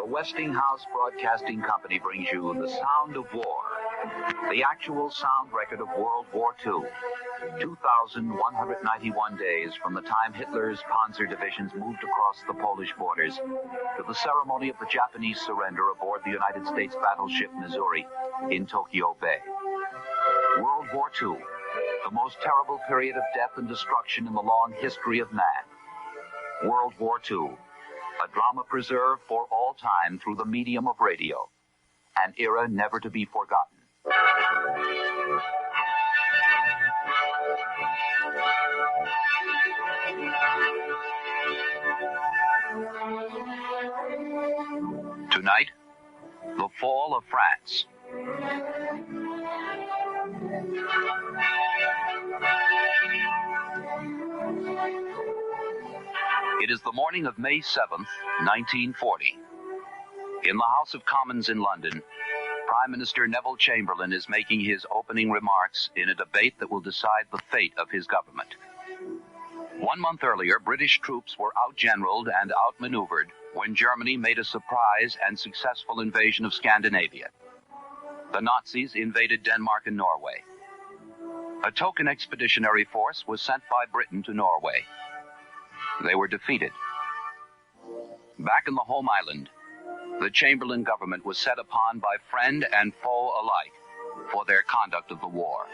Westinghouse Broadcasting Company brings you the sound of war, the actual sound record of World War II. 2,191 days from the time Hitler's Panzer divisions moved across the Polish borders to the ceremony of the Japanese surrender aboard the United States battleship Missouri in Tokyo Bay. World War II, the most terrible period of death and destruction in the long history of man. World War II, a drama preserved for all time through the medium of radio, an era never to be forgotten. Tonight, the fall of France. It is the morning of May 7th, 1940. In the House of Commons in London, Prime Minister Neville Chamberlain is making his opening remarks in a debate that will decide the fate of his government. 1 month earlier, British troops were outgeneraled and outmaneuvered when Germany made a surprise and successful invasion of Scandinavia. The Nazis invaded Denmark and Norway. A token expeditionary force was sent by Britain to Norway. They were defeated. Back in the home island, the Chamberlain government was set upon by friend and foe alike for their conduct of the war.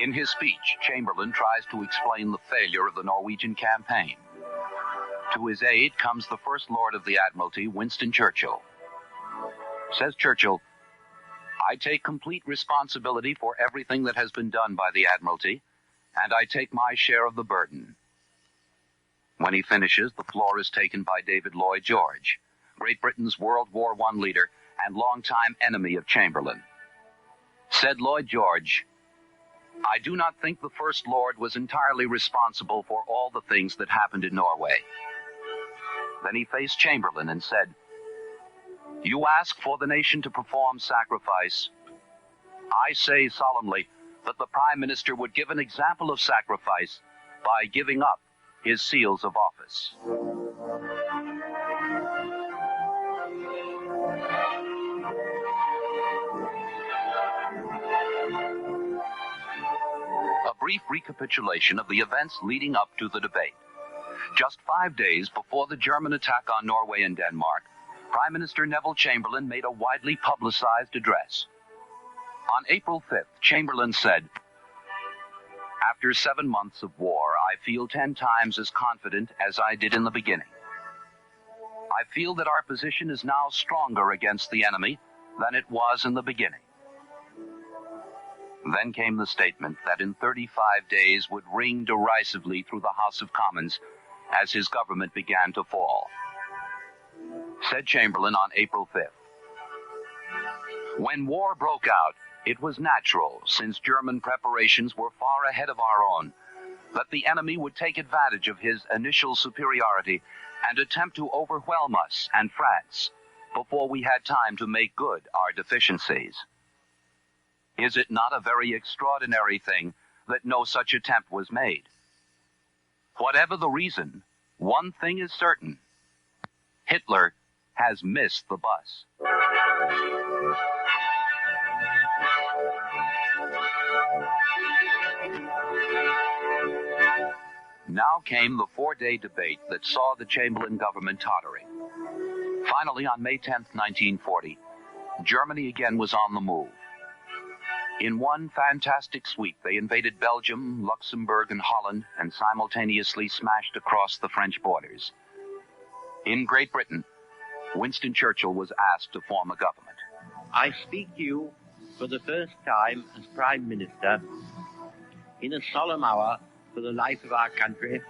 In his speech, Chamberlain tries to explain the failure of the Norwegian campaign. To his aid comes the First Lord of the Admiralty, Winston Churchill. Says Churchill, "I take complete responsibility for everything that has been done by the Admiralty, and I take my share of the burden." When he finishes, the floor is taken by David Lloyd George, Great Britain's World War I leader and longtime enemy of Chamberlain. Said Lloyd George, "I do not think the First Lord was entirely responsible for all the things that happened in Norway." Then he faced Chamberlain and said, "You ask for the nation to perform sacrifice. I say solemnly that the Prime Minister would give an example of sacrifice by giving up his seals of office." A brief recapitulation of the events leading up to the debate. Just 5 days before the German attack on Norway and Denmark, Prime Minister Neville Chamberlain made a widely publicized address. On April 5th, Chamberlain said, "After 7 months of war, I feel 10 times as confident as I did in the beginning. I feel that our position is now stronger against the enemy than it was in the beginning." Then came the statement that in 35 days would ring derisively through the House of Commons as his government began to fall. Said Chamberlain on April 5th, "When war broke out, it was natural, since German preparations were far ahead of our own, that the enemy would take advantage of his initial superiority and attempt to overwhelm us and France before we had time to make good our deficiencies. Is it not a very extraordinary thing that no such attempt was made? Whatever the reason, one thing is certain. Hitler has missed the bus." Now came the 4-day debate that saw the Chamberlain government tottering. Finally, on May 10th, 1940, Germany again was on the move. In one fantastic sweep, they invaded Belgium, Luxembourg, and Holland, and simultaneously smashed across the French borders. In Great Britain, Winston Churchill was asked to form a government. "I speak to you for the first time as Prime Minister in a solemn hour for the life of our country,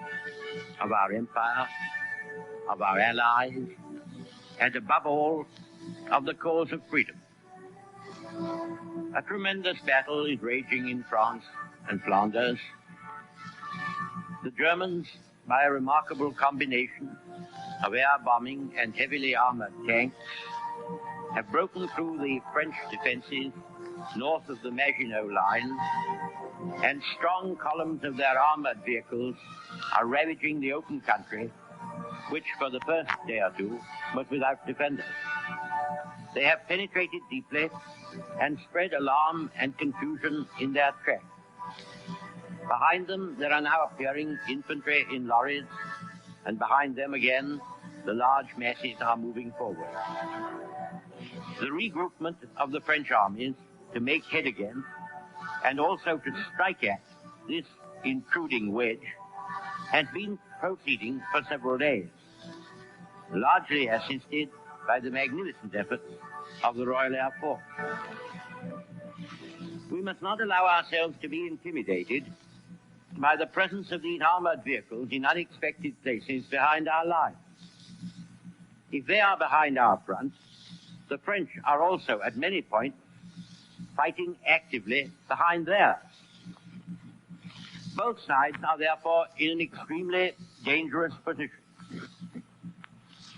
of our empire, of our allies, and above all, of the cause of freedom. A tremendous battle is raging in France and Flanders. The Germans, by a remarkable combination of air bombing and heavily armored tanks, have broken through the French defenses north of the Maginot Line, and strong columns of their armored vehicles are ravaging the open country, which for the first day or two was without defenders. They have penetrated deeply and spread alarm and confusion in their tracks. Behind them there are now appearing infantry in lorries, and behind them again the large masses are moving forward. The regroupment of the French armies to make head again, and also to strike at this intruding wedge, has been proceeding for several days, largely assisted by the magnificent efforts of the Royal Air Force. We must not allow ourselves to be intimidated by the presence of these armored vehicles in unexpected places behind our lines. If they are behind our front, the French are also at many points fighting actively behind theirs. Both sides are therefore in an extremely dangerous position.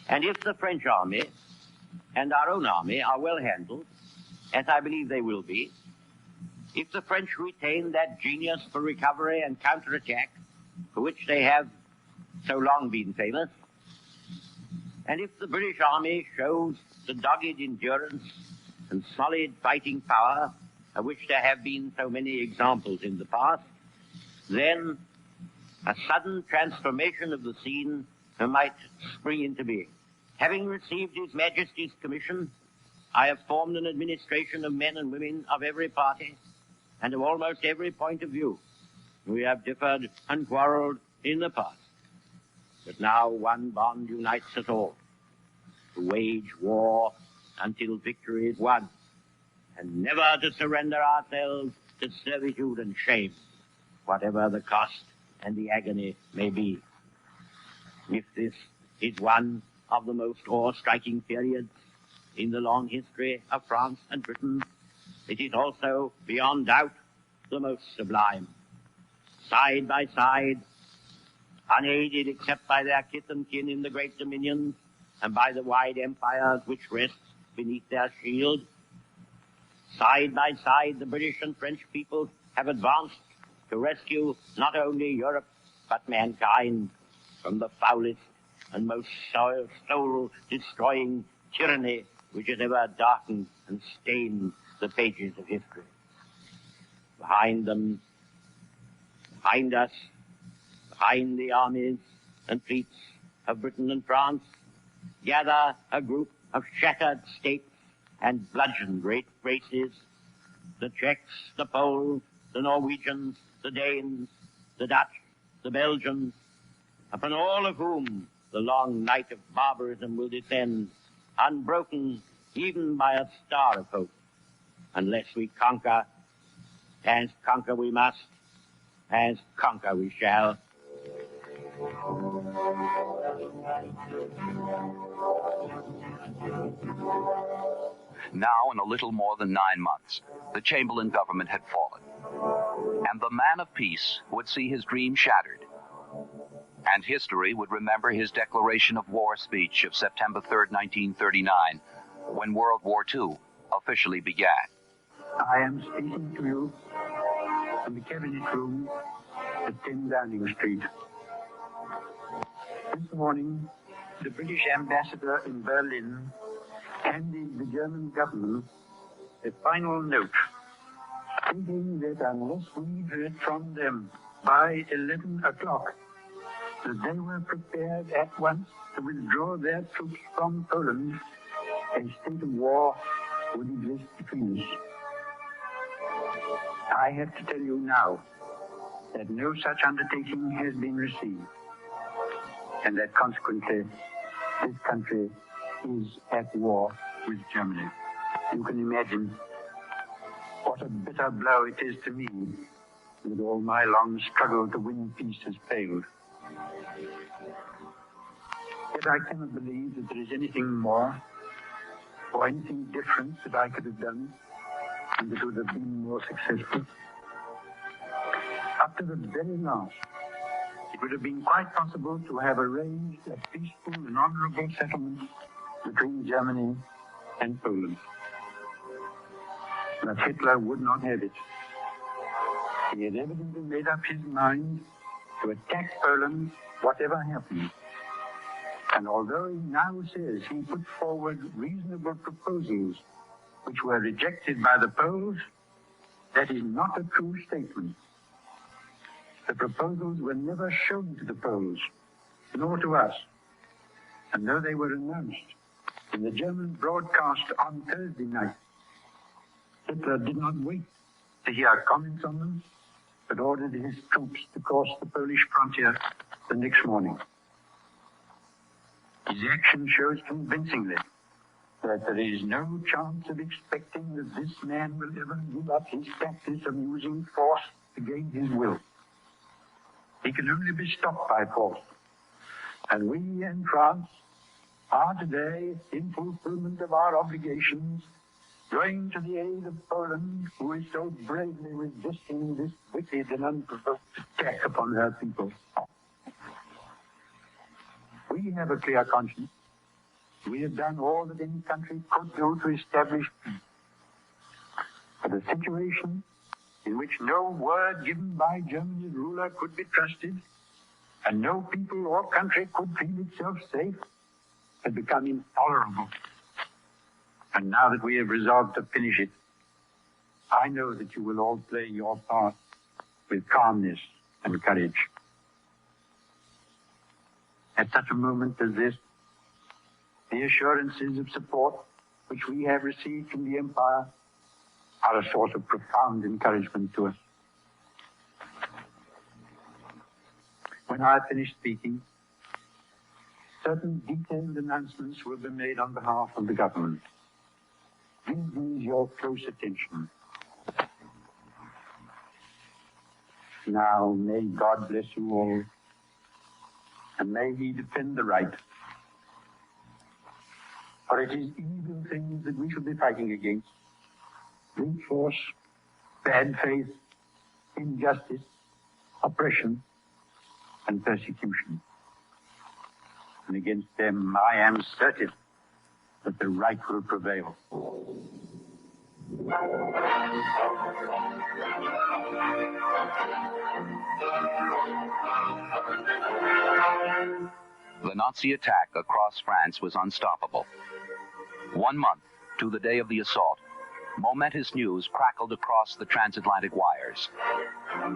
And if the French army and our own army are well handled, as I believe they will be, if the French retain that genius for recovery and counterattack for which they have so long been famous, and if the British Army shows the dogged endurance and solid fighting power of which there have been so many examples in the past, then a sudden transformation of the scene might spring into being. Having received His Majesty's commission, I have formed an administration of men and women of every party and of almost every point of view. We have differed and quarrelled in the past, but now one bond unites us all: to wage war until victory is won, and never to surrender ourselves to servitude and shame, whatever the cost and the agony may be. If this is one of the most awe-striking periods in the long history of France and Britain, it is also, beyond doubt, the most sublime. Side by side, unaided except by their kith and kin in the great dominions and by the wide empires which rest beneath their shield, side by side the British and French peoples have advanced to rescue not only Europe but mankind from the foulest and most soul-destroying tyranny which has ever darkened and stained the pages of history. Behind them, behind us, behind the armies and fleets of Britain and France, gather a group of shattered states and bludgeoned races: the Czechs, the Poles, the Norwegians, the Danes, the Dutch, the Belgians, upon all of whom the long night of barbarism will descend, unbroken even by a star of hope, unless we conquer, as conquer we must, as conquer we shall. Now, in a little more than 9 months, the Chamberlain government had fallen, and the man of peace would see his dream shattered, and history would remember his declaration of war speech of September 3rd, 1939, when World War II officially began. I am speaking to you from the Cabinet Room at 10 Downing Street. This morning, the British ambassador in Berlin handed the German government a final note, stating that unless we heard from them by 11 o'clock, that they were prepared at once to withdraw their troops from Poland, a state of war would exist between us. I have to tell you now that no such undertaking has been received, and that consequently this country is at war with Germany. You can imagine what a bitter blow it is to me that all my long struggle to win peace has failed. Yet I cannot believe that there is anything more or anything different that I could have done and that would have been more successful. Up to the very last, it would have been quite possible to have arranged a peaceful and honorable settlement between Germany and Poland. But Hitler would not have it. He had evidently made up his mind to attack Poland, whatever happened. And although he now says he put forward reasonable proposals which were rejected by the Poles, that is not a true statement. The proposals were never shown to the Poles, nor to us. And though they were announced in the German broadcast on Thursday night, Hitler did not wait to hear comments on them, but ordered his troops to cross the Polish frontier the next morning. His action shows convincingly that there is no chance of expecting that this man will ever give up his practice of using force against his will. He can only be stopped by force. And we in France are today, in fulfillment of our obligations, going to the aid of Poland, who is so bravely resisting this wicked and unprovoked attack upon her people. We have a clear conscience. We have done all that any country could do to establish peace. But a situation in which no word given by Germany's ruler could be trusted, and no people or country could feel itself safe, had become intolerable. And now that we have resolved to finish it, I know that you will all play your part with calmness and courage. At such a moment as this, the assurances of support which we have received from the Empire are a source of profound encouragement to us. When I finish speaking, certain detailed announcements will be made on behalf of the government. Give these your close attention. Now, may God bless you all, and may He defend the right. For it is evil things that we shall be fighting against. Brute force, bad faith, injustice, oppression, and persecution. And against them I am certain that the right will prevail. The Nazi attack across France was unstoppable. 1 month to the day of the assault, momentous news crackled across the transatlantic wires.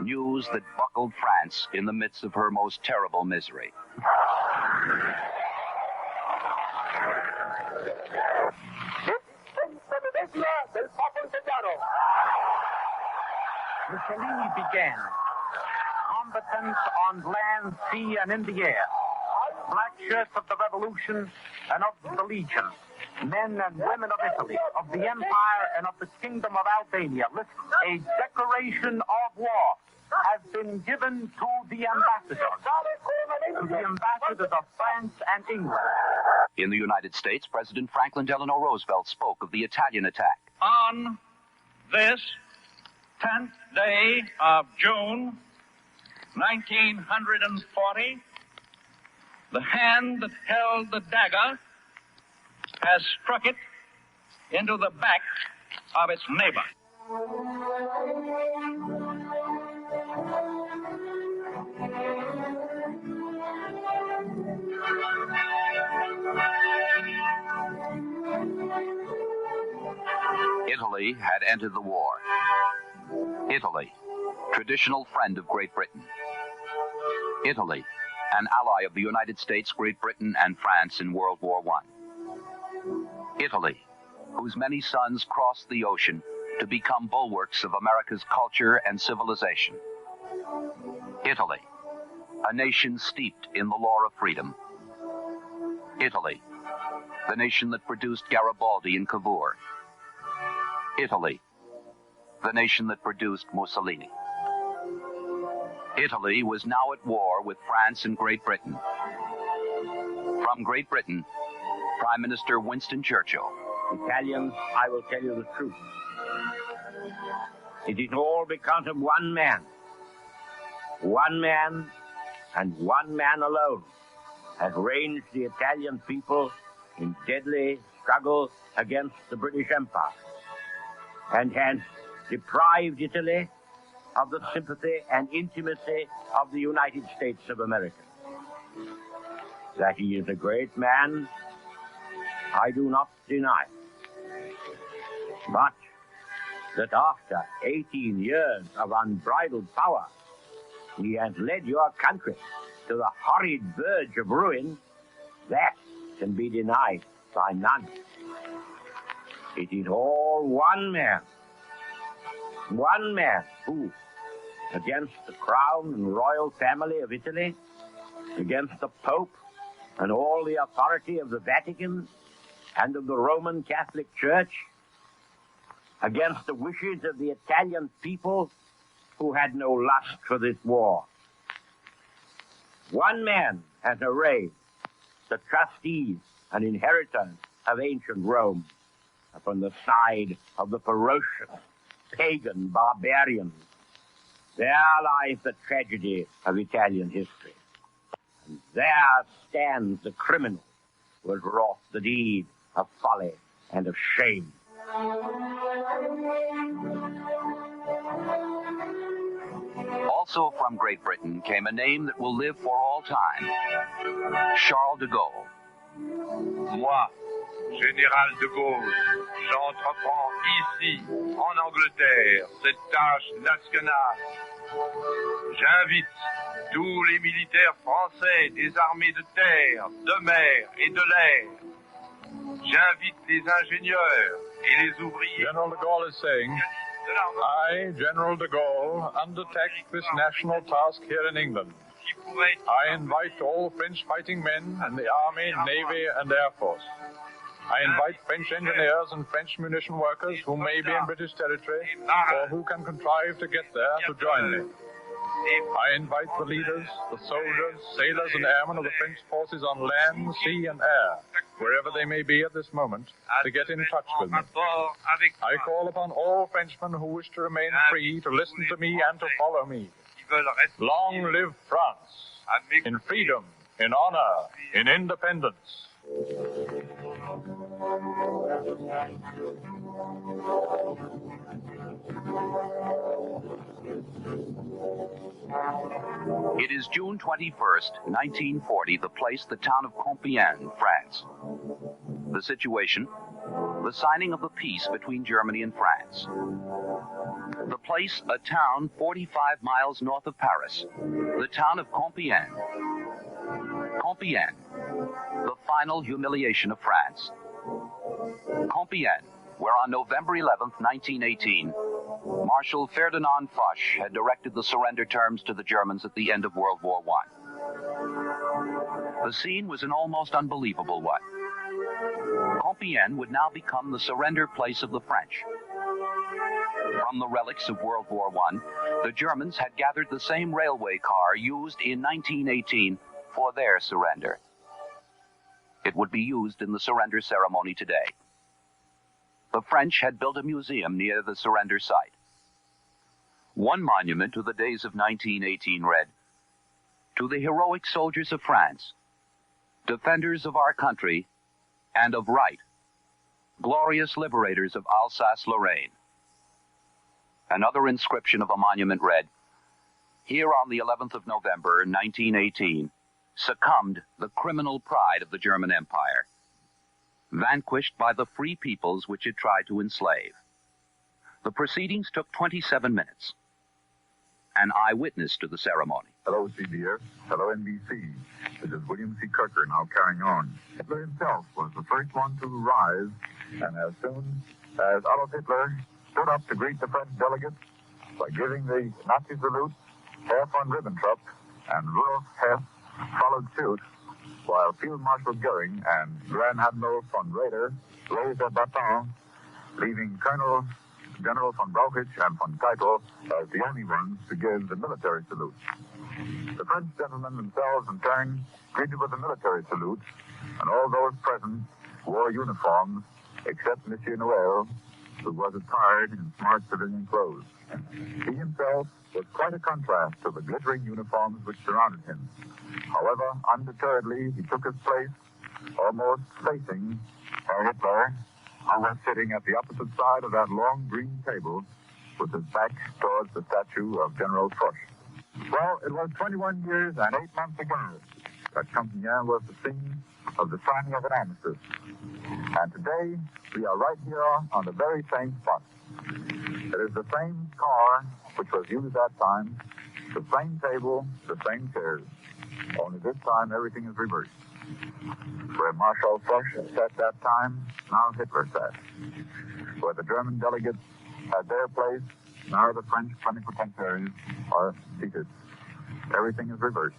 News that buckled France in the midst of her most terrible misery. Mussolini began. Combatants on land, sea, and in the air. Black shirts of the Revolution and of the Legion. Men and women of Italy, of the Empire, and of the Kingdom of Albania. Listen, a declaration of war has been given to the ambassadors. To the ambassadors of France and England. In the United States, President Franklin Delano Roosevelt spoke of the Italian attack. On this 10th day of June, 1940, the hand that held the dagger has struck it into the back of its neighbor. Italy had entered the war. Italy, traditional friend of Great Britain. Italy, an ally of the United States, Great Britain, and France in World War I. Italy, whose many sons crossed the ocean to become bulwarks of America's culture and civilization. Italy, a nation steeped in the lore of freedom. Italy, the nation that produced Garibaldi and Cavour. Italy, the nation that produced Mussolini. Italy was now at war with France and Great Britain. From Great Britain, Prime Minister Winston Churchill. Italians, I will tell you the truth. It is all because of one man. One man, and one man alone, has ranged the Italian people in deadly struggle against the British Empire. and hence deprived Italy of the sympathy and intimacy of the United States of America. That he is a great man, I do not deny. But that after 18 years of unbridled power, he has led your country to the horrid verge of ruin, that can be denied by none. It is all one man who, against the crown and royal family of Italy, against the Pope and all the authority of the Vatican and of the Roman Catholic Church, against the wishes of the Italian people who had no lust for this war. One man has erased the trustees and inheritors of ancient Rome upon the side of the ferocious pagan barbarians. There lies the tragedy of Italian history. And there stands the criminal who has wrought the deed of folly and of shame. Also from Great Britain came a name that will live for all time: Charles de Gaulle. Moi, Général de Gaulle, j'entreprends ici, en Angleterre, cette tâche nationale. J'invite tous les militaires français des armées de terre, de mer et de l'air. J'invite les ingénieurs et les ouvriers. General de Gaulle is saying, I, General de Gaulle, undertake this national task here in England. I invite all French fighting men in the Army, Navy, and Air Force. I invite French engineers and French munition workers who may be in British territory or who can contrive to get there to join me. I invite the leaders, the soldiers, sailors, and airmen of the French forces on land, sea, and air, wherever they may be at this moment, to get in touch with me. I call upon all Frenchmen who wish to remain free to listen to me and to follow me. Long live France, in freedom, in honor, in independence. It is June 21st, 1940, the place, the town of Compiègne, France. The situation, the signing of the peace between Germany and France. The place, a town 45 miles north of Paris, the town of Compiègne. Compiègne, the final humiliation of France. Compiègne, where on November 11th, 1918, Marshal Ferdinand Foch had directed the surrender terms to the Germans at the end of World War I. The scene was an almost unbelievable one. Compiègne would now become the surrender place of the French. From the relics of World War I, the Germans had gathered the same railway car used in 1918 for their surrender. It would be used in the surrender ceremony today. The French had built a museum near the surrender site. One monument to the days of 1918 read, "To the heroic soldiers of France, defenders of our country and of right, glorious liberators of Alsace-Lorraine." Another inscription of a monument read, "Here on the 11th of November, 1918, succumbed the criminal pride of the German Empire, vanquished by the free peoples which it tried to enslave." The proceedings took 27 minutes. An eyewitness to the ceremony. Hello, CBS. Hello, NBC. This is William C. Kirker now carrying on. Hitler himself was the first one to rise, and as soon as Adolf Hitler stood up to greet the French delegates by giving the Nazi salute, Herr von Ribbentrop and Rudolf Hess followed suit, while Field Marshal Goering and Grand Admiral von Raeder raised their baton, leaving General von Brauchitsch and von Keitel as the only ones to give the military salute. The French gentlemen themselves, in turn, greeted with a military salute, and all those present wore uniforms, except Monsieur Noël, who was attired in smart civilian clothes. He himself was quite a contrast to the glittering uniforms which surrounded him. However, undeterredly, he took his place almost facing Herr Hitler who was sitting at the opposite side of that long green table with his back towards the statue of General Foch. Well, it was 21 years and 8 months ago that Compiègne was the scene of the signing of an armistice. And today, we are right here on the very same spot. It is the same car which was used that time, the same table, the same chairs. Only this time, everything is reversed. Where Marshal Foch sat that time, now Hitler sat. Where the German delegates had their place, now the French plenipotentiaries are seated. Everything is reversed.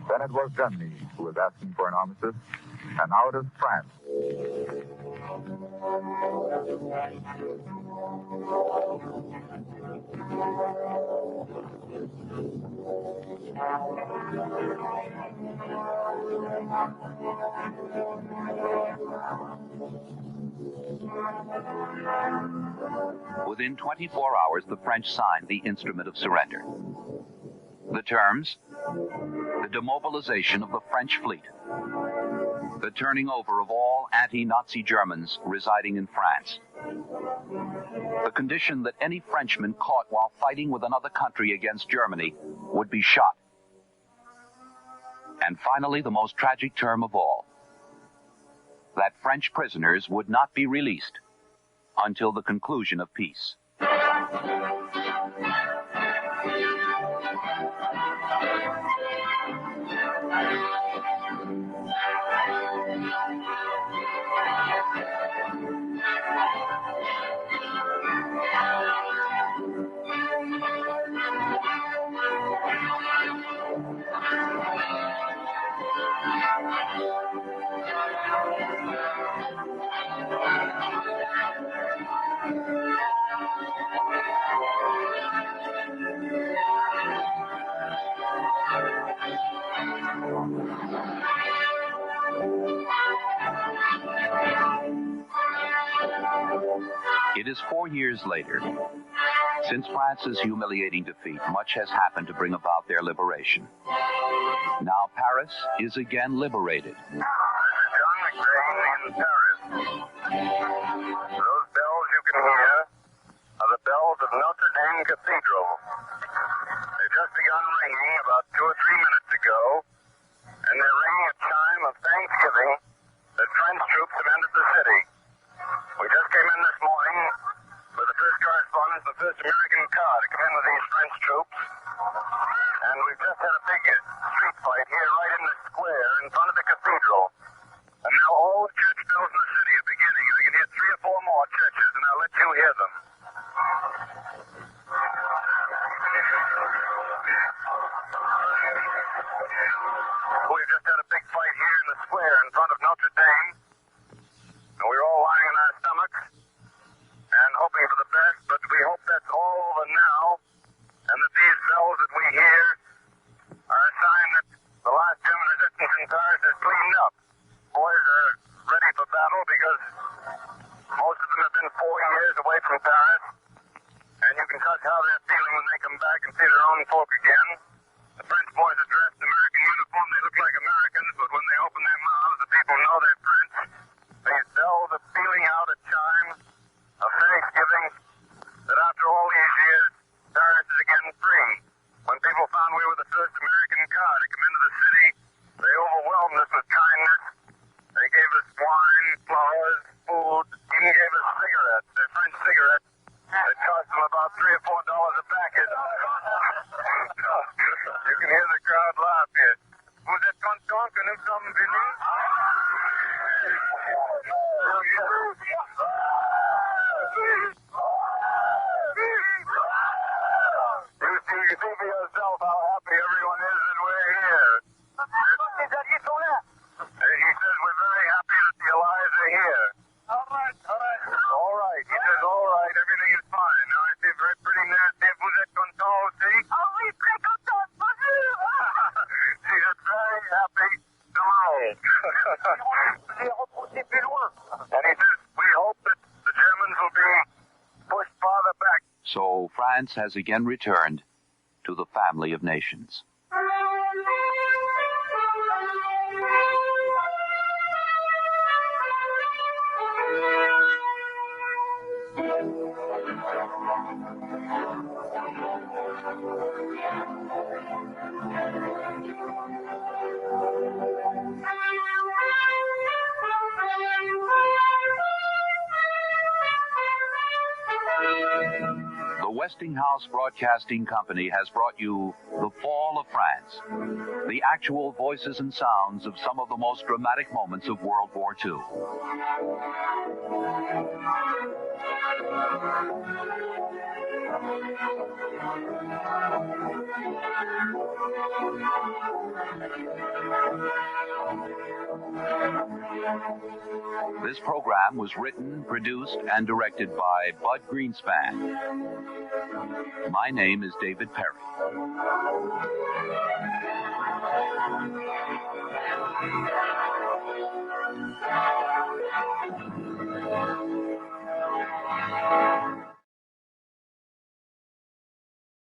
Then it was Germany who was asking for an armistice, and now it is France. Within 24 hours, the French signed the instrument of surrender. The terms: the demobilization of the French fleet, the turning over of all anti-Nazi Germans residing in France, the condition that any Frenchman caught while fighting with another country against Germany would be shot, and finally, the most tragic term of all, that French prisoners would not be released until the conclusion of peace. It is 4 years later. Since France's humiliating defeat, much has happened to bring about their liberation. Now Paris is again liberated. John McBain in Paris. Those bells you can hear are the bells of Notre Dame Cathedral. They've just begun ringing about 2 or 3 minutes ago, and they're ringing a chime of thanksgiving that French troops have entered the city. We just came in this morning with the first correspondence, the first American car to come in with these French troops, and we've just had a big street fight here right in the square in front of the cathedral. And now all the church bells in the city are beginning. I can hear 3 or 4 more churches, and I'll let you hear them. We've just had a big fight here in the square in front of Notre Dame, and we're all lying on our stomachs and hoping for the best, but we hope that's all over now, and that these bells that we hear are a sign that the last German resistance in Paris is cleaned up. Boys are ready for battle because most of them have been 4 years away from Paris, and you can touch how they're feeling when they come back and see their own folk again. The French boys are dressed in American uniform. They look like Americans, but when they open their mouths, the people know they're French. These bells are pealing out a chime of thanksgiving that after all these years, Paris is again free. When people found we were the first American car to come into the city, they overwhelmed us with kindness. They gave us wine, flowers, food, even gave us cigarettes, their French cigarettes. It cost them about $3 or $4 a packet. You can hear the crowd laugh here. Vous êtes content que nous sommes venus? You see for yourself how happy everyone is that we're here. He says we're very happy that the Allies are here. All right. All right. He says, all right, everything is fine. Now I see very pretty nasty. Vous êtes content aussi? Oh, oui, très content. Bonjour. She is very happy to know. And he says, we hope that the Germans will be pushed farther back. So France has again returned to the family of nations. The Westinghouse Broadcasting Company has brought you The Fall of France, the actual voices and sounds of some of the most dramatic moments of World War II. This program was written, produced, and directed by Bud Greenspan. My name is David Perry.